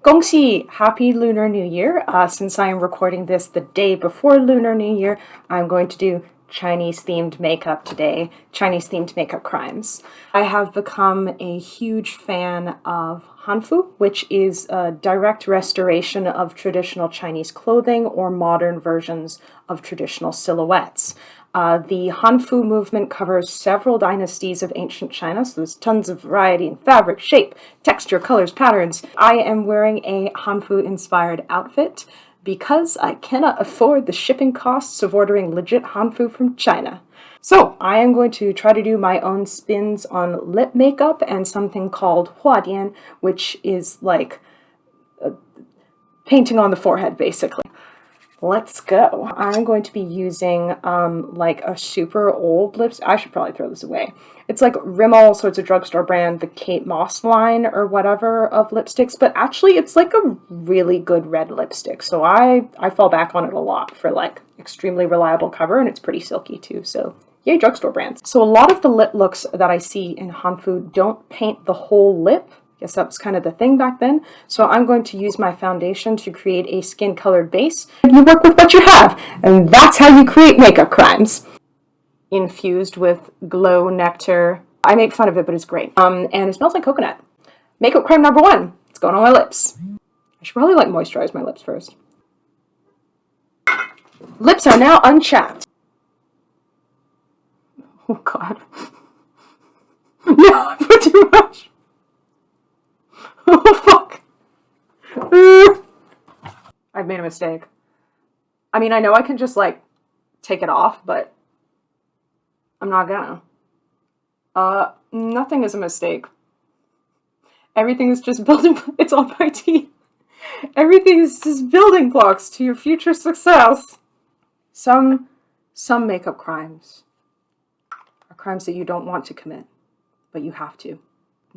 Gongxi! Happy Lunar New Year. Since I am recording this the day before Lunar New Year, I'm going to do Chinese-themed makeup today. Chinese-themed makeup crimes. I have become a huge fan of Hanfu, which is a direct restoration of traditional Chinese clothing or modern versions of traditional silhouettes. The Hanfu movement covers several dynasties of ancient China, so there's tons of variety in fabric, shape, texture, colors, patterns. I am wearing a Hanfu-inspired outfit because I cannot afford the shipping costs of ordering legit Hanfu from China. So, I am going to try to do my own spins on lip makeup and something called huadian, which is like painting on the forehead, basically. Let's go. I'm going to be using like a super old lipstick. I should probably throw this away. It's like Rimmel, so it's a drugstore brand, the Kate Moss line or whatever of lipsticks, but actually it's like a really good red lipstick. So I fall back on it a lot for like extremely reliable cover, and it's pretty silky too. So yay, drugstore brands. So a lot of the lip looks that I see in Hanfu don't paint the whole lip. Guess that was kind of the thing back then. So I'm going to use my foundation to create a skin-colored base. You work with what you have, and that's how you create makeup crimes. Infused with glow nectar. I make fun of it, but it's great. And it smells like coconut. Makeup crime number 1. It's going on my lips. I should probably like moisturize my lips first. Lips are now unchapped. Oh God. No, I put too much. Oh, fuck. I've made a mistake. I mean, I know I can just, like, take it off, but I'm not gonna. Nothing is a mistake. Everything is just building... It's on my teeth. Everything is just building blocks to your future success. Some makeup crimes are crimes that you don't want to commit, but you have to.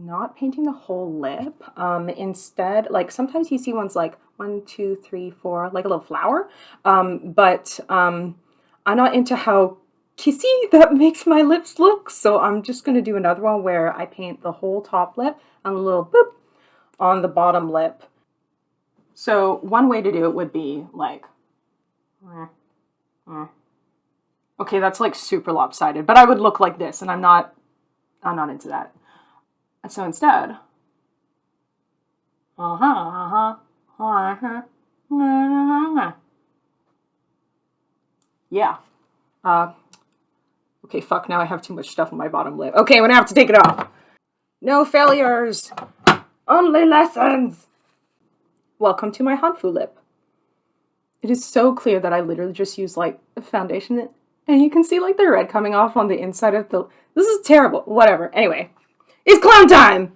Not painting the whole lip. Instead, like sometimes you see ones like 1, 2, 3, 4, like a little flower. But I'm not into how kissy that makes my lips look. So I'm just going to do another one where I paint the whole top lip and a little boop on the bottom lip. So one way to do it would be like, okay, that's like super lopsided, but I would look like this, and I'm not into that. So instead, yeah. Okay, fuck, now I have too much stuff on my bottom lip. Okay, I'm gonna have to take it off. No failures, only lessons. Welcome to my Hanfu lip. It is so clear that I literally just use like a foundation, and you can see like the red coming off on the inside of the... This is terrible. Whatever. Anyway. It's clown time!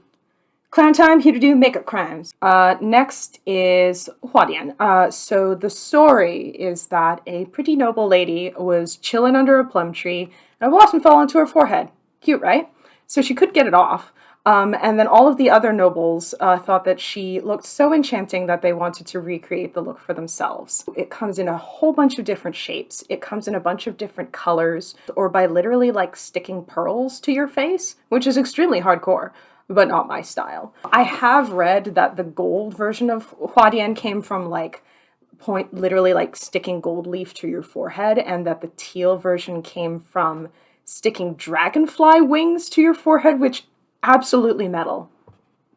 Clown time, here to do makeup crimes. Next is huadian. So the story is that a pretty noble lady was chilling under a plum tree, and a blossom fell onto her forehead. Cute, right? So she could get it off. And then all of the other nobles thought that she looked so enchanting that they wanted to recreate the look for themselves. It comes in a whole bunch of different shapes. It comes in a bunch of different colors, or by literally like sticking pearls to your face, which is extremely hardcore, but not my style. I have read that the gold version of huadian came from like literally like sticking gold leaf to your forehead, and that the teal version came from sticking dragonfly wings to your forehead, which absolutely metal.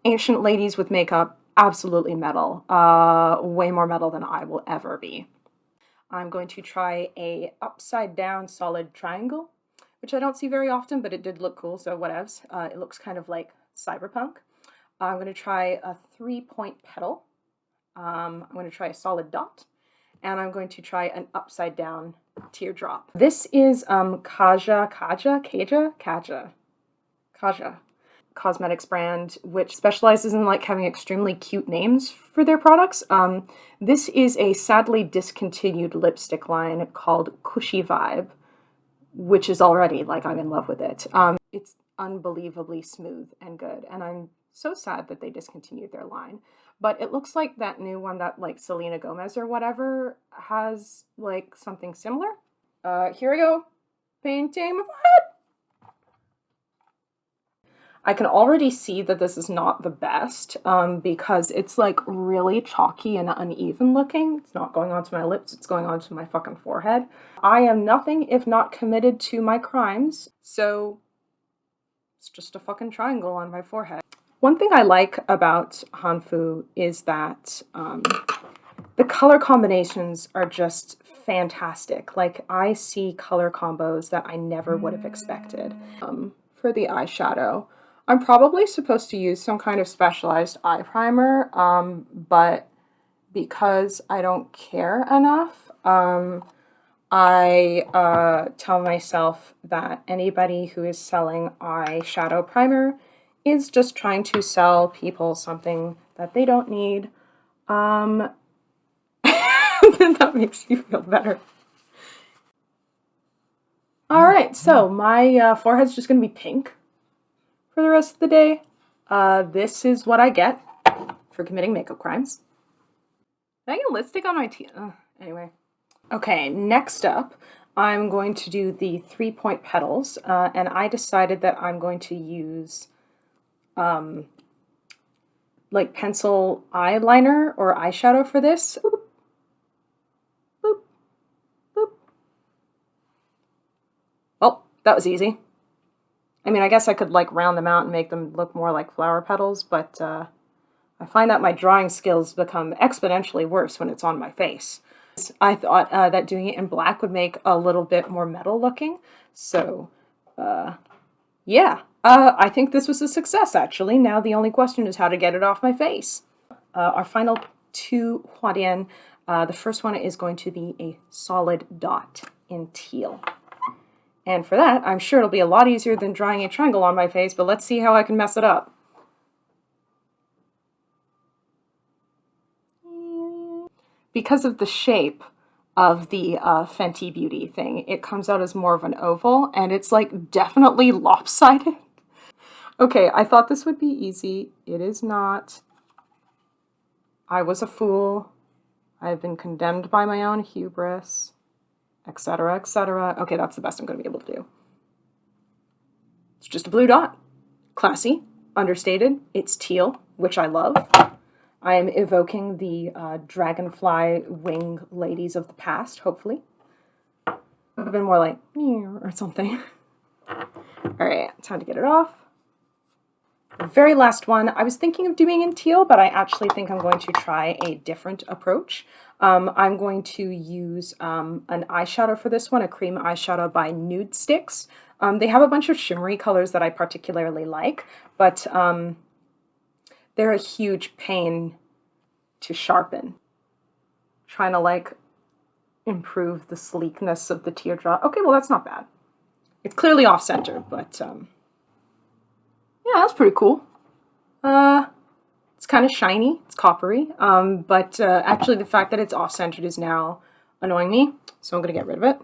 Ancient ladies with makeup, absolutely metal. Way more metal than I will ever be. I'm going to try a upside down solid triangle, which I don't see very often, but it did look cool, so whatevs. It looks kind of like cyberpunk. I'm going to try a 3-point petal. I'm going to try a solid dot, and I'm going to try an upside down teardrop. This is Kaja Cosmetics brand, which specializes in like having extremely cute names for their products. This is a sadly discontinued lipstick line called Cushy Vibe, which is already like I'm in love with it. It's unbelievably smooth and good, and I'm so sad that they discontinued their line. But it looks like that new one that like Selena Gomez or whatever has like something similar. Here we go. Painting my forehead. I can already see that this is not the best because it's like really chalky and uneven looking. It's not going onto my lips, it's going onto my fucking forehead. I am nothing if not committed to my crimes, so it's just a fucking triangle on my forehead. One thing I like about Hanfu is that the color combinations are just fantastic. Like, I see color combos that I never would have expected. For the eyeshadow, I'm probably supposed to use some kind of specialized eye primer, but because I don't care enough, I tell myself that anybody who is selling eyeshadow primer is just trying to sell people something that they don't need. That makes me feel better. Alright, so my forehead's just going to be pink for the rest of the day. This is what I get for committing makeup crimes. Did I get lipstick on my teeth? Anyway. Okay, next up, I'm going to do the 3-point petals, and I decided that I'm going to use like pencil eyeliner or eyeshadow for this. Boop, boop, boop. Oh, that was easy. I mean, I guess I could like round them out and make them look more like flower petals, but I find that my drawing skills become exponentially worse when it's on my face. I thought that doing it in black would make a little bit more metal looking, so yeah. I think this was a success, actually. Now the only question is how to get it off my face. Our final two huadian. The first one is going to be a solid dot in teal. And for that, I'm sure it'll be a lot easier than drawing a triangle on my face, but let's see how I can mess it up. Because of the shape of the Fenty Beauty thing, it comes out as more of an oval, and it's like definitely lopsided. Okay, I thought this would be easy. It is not. I was a fool. I have been condemned by my own hubris, etc., etc. Okay, that's the best I'm going to be able to do. It's just a blue dot. Classy, understated. It's teal, which I love. I am evoking the dragonfly wing ladies of the past, hopefully. It would have been more like, or something. Alright, time to get it off. The very last one, I was thinking of doing in teal, but I actually think I'm going to try a different approach. I'm going to use an eyeshadow for this one, a cream eyeshadow by Nude Sticks. They have a bunch of shimmery colors that I particularly like, but they're a huge pain to sharpen. Trying to like improve the sleekness of the teardrop. Okay, well that's not bad. It's clearly off-center, but yeah, that's pretty cool. It's kind of shiny, it's coppery, but actually the fact that it's off-centered is now annoying me, so I'm gonna get rid of it.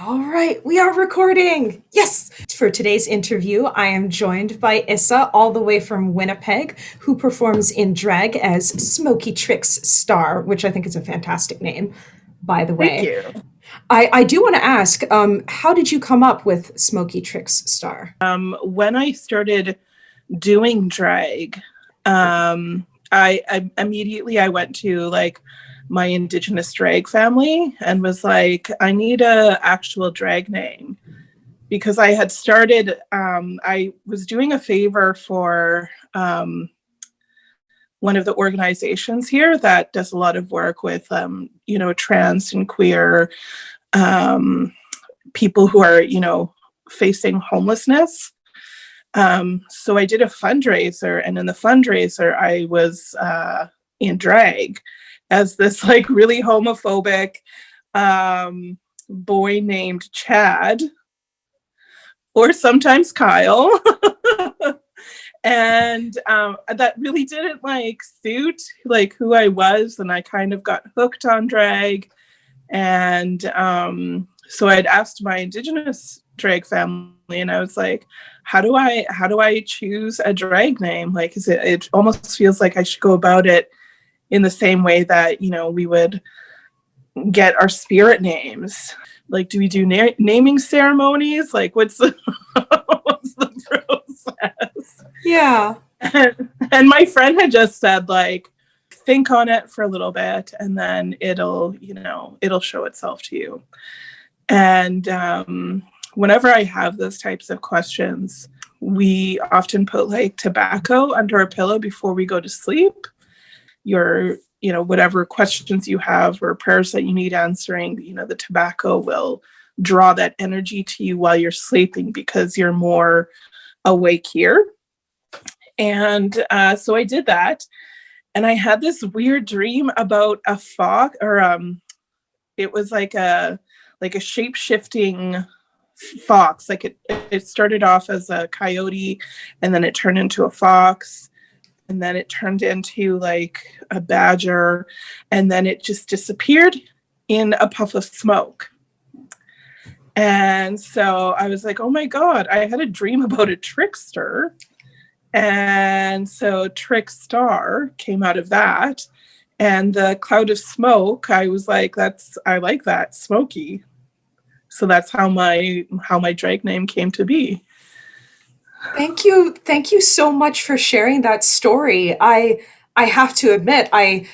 All right, we are recording. Yes. For today's interview, I am joined by Issa, all the way from Winnipeg, who performs in drag as Smoky Star, which I think is a fantastic name, by the way. Thank you. I do want to ask, how did you come up with Smoky Star? When I started doing drag, I immediately went to like my Indigenous drag family and was like, I need a actual drag name, because I had started, I was doing a favor for one of the organizations here that does a lot of work with, trans and queer people who are, facing homelessness. So I did a fundraiser, and in the fundraiser, I was in drag as this like really homophobic boy named Chad, or sometimes Kyle. And that really didn't like suit like who I was, and I kind of got hooked on drag. And so I'd asked my Indigenous drag family, and I was like, how do I choose a drag name? Like, it almost feels like I should go about it in the same way that, we would get our spirit names. Like, do we do naming ceremonies? Like, what's the what's the process? Yeah. And my friend had just said, like, think on it for a little bit, and then it'll show itself to you. And whenever I have those types of questions, we often put like tobacco under our pillow before we go to sleep. Whatever questions you have or prayers that you need answering, the tobacco will draw that energy to you while you're sleeping because you're more awake here. And so I did that. And I had this weird dream about a fox, or it was like a shape-shifting fox. Like it started off as a coyote, and then it turned into a fox, and then it turned into like a badger, and then it just disappeared in a puff of smoke. And so I was like, oh my God, I had a dream about a trickster. And so Trickstar came out of that. And the cloud of smoke, I was like, I like that, Smoky. So that's how my drag name came to be. Thank you so much for sharing that story. I have to admit, I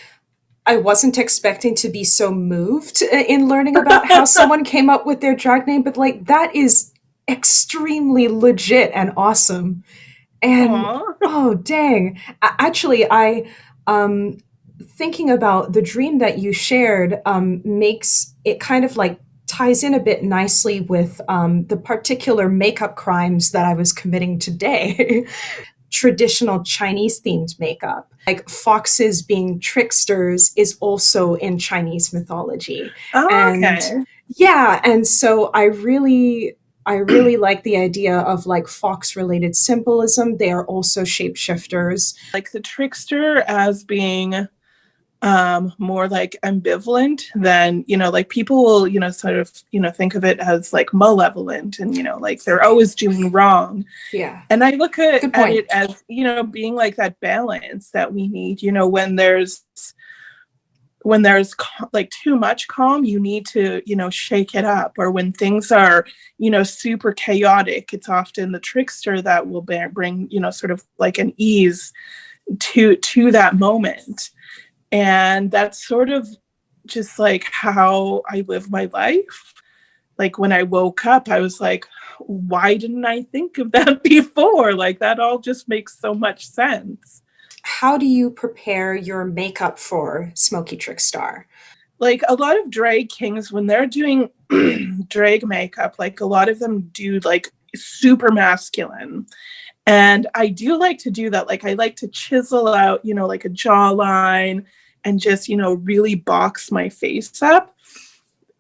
wasn't expecting to be so moved in learning about how someone came up with their drag name, but like that is extremely legit and awesome. And Aww. oh dang. Actually, I thinking about the dream that you shared makes it kind of like ties in a bit nicely with the particular makeup crimes that I was committing today. Traditional Chinese themed makeup, like foxes being tricksters, is also in Chinese mythology. Oh, and okay. yeah, and so I really like the idea of like fox related symbolism. They are also shapeshifters. Like the trickster as being more like ambivalent than, like people will, sort of, think of it as like malevolent and, like they're always doing wrong. Yeah. And I look at point. it as, being like that balance that we need, when there's like too much calm, you need to, shake it up. Or when things are, super chaotic, it's often the trickster that will bring, sort of like an ease to that moment. And that's sort of just like how I live my life. Like when I woke up, I was like, why didn't I think of that before? Like that all just makes so much sense. How do you prepare your makeup for Smoky Trickstar? Like a lot of drag kings, when they're doing drag makeup, like a lot of them do like super masculine. And I do like to do that. Like I like to chisel out, like a jawline and just, really box my face up.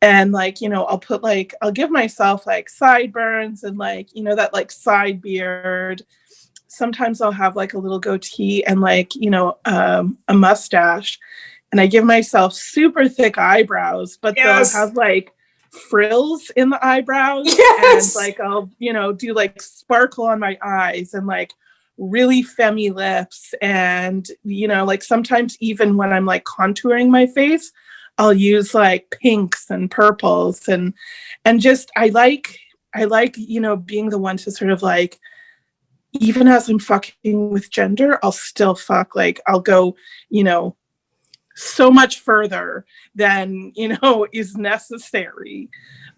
And like, I'll give myself like sideburns and like, that like side beard. Sometimes I'll have like a little goatee and like, a mustache. And I give myself super thick eyebrows, but they'll have like frills in the eyebrows. Yes. And like I'll, do like sparkle on my eyes and like really femmy lips. And, like sometimes even when I'm like contouring my face, I'll use like pinks and purples and just I like, being the one to sort of like, even as I'm fucking with gender, I'll still fuck. Like I'll go, so much further than, is necessary.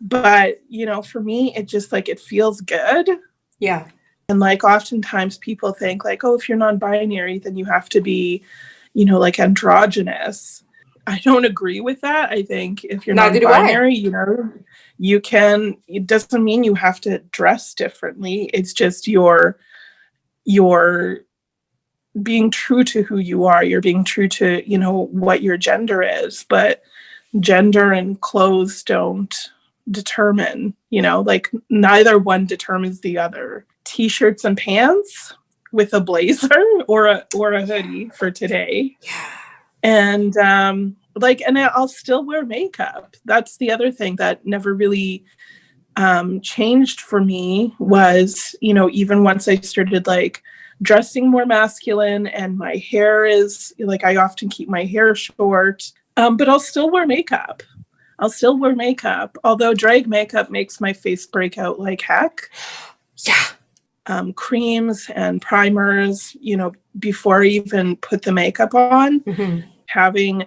But, for me, it just like, it feels good. Yeah. And like, oftentimes people think like, oh, if you're non-binary, then you have to be, like androgynous. I don't agree with that. I think if you're non-binary, you can, it doesn't mean you have to dress differently. It's just you're being true to who you are. You're being true to, what your gender is, but gender and clothes don't determine, like neither one determines the other. T-shirts and pants with a blazer or a hoodie for today. Yeah. And and I'll still wear makeup. That's the other thing that never really changed for me was, even once I started like dressing more masculine, and my hair is like, I often keep my hair short, but I'll still wear makeup. Although drag makeup makes my face break out like heck. Yeah. Creams and primers, before I even put the makeup on, having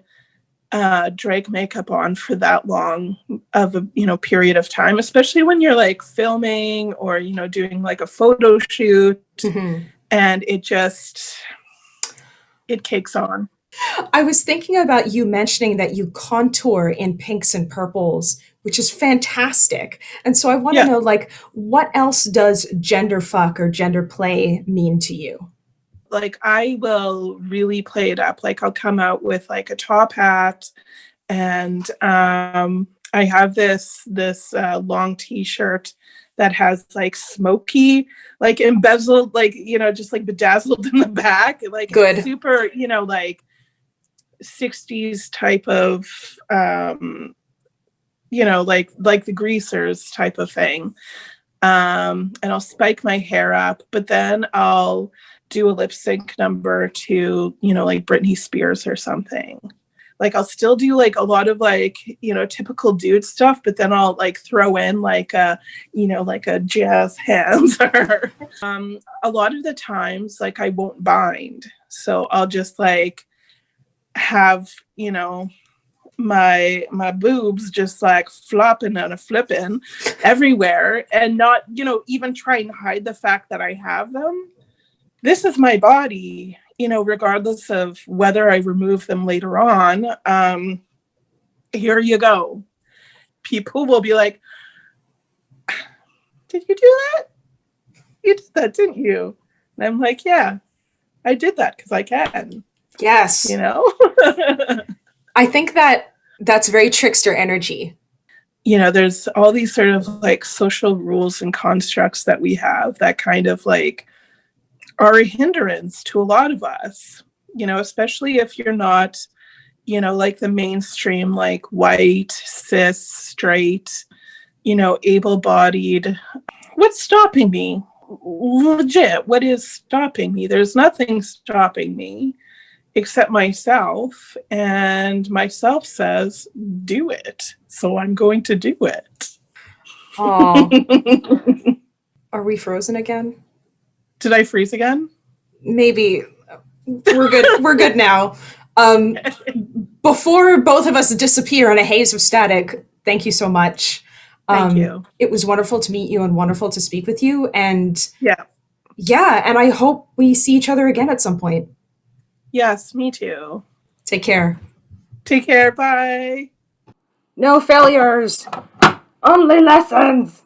drag makeup on for that long of a period of time, especially when you're like filming or doing like a photo shoot, and it cakes on. I was thinking about you mentioning that you contour in pinks and purples, which is fantastic. And so I want to know, like, what else does gender fuck or gender play mean to you? Like, I will really play it up. Like, I'll come out with like a top hat, and I have this long t-shirt that has like Smoky, like embezzled, like, just like bedazzled in the back, like Good. Super, like 60s type of, like the Greasers type of thing. And I'll spike my hair up, but then I'll do a lip sync number to, like Britney Spears or something. Like, I'll still do like a lot of like, typical dude stuff, but then I'll like throw in like a jazz hands or a lot of the times, like, I won't bind. So I'll just like have, my boobs just like flopping and flipping everywhere, and not, even try and hide the fact that I have them. This is my body, regardless of whether I remove them later on. Here you go. People will be like, did you do that? You did that, didn't you? And I'm like, yeah, I did that because I can. Yes. I think that's very trickster energy. There's all these sort of like social rules and constructs that we have that kind of like are a hindrance to a lot of us, especially if you're not, like the mainstream, like white, cis, straight, able-bodied. What's stopping me? Legit, what is stopping me? There's nothing stopping me except myself, and myself says, do it. So I'm going to do it. Oh. Are we frozen again? Did I freeze again? Maybe. We're good. We're good now. Before both of us disappear in a haze of static, thank you so much. Thank you. It was wonderful to meet you and wonderful to speak with you. And yeah, and I hope we see each other again at some point. Yes, me too. Take care. Take care. Bye. No failures. Only lessons.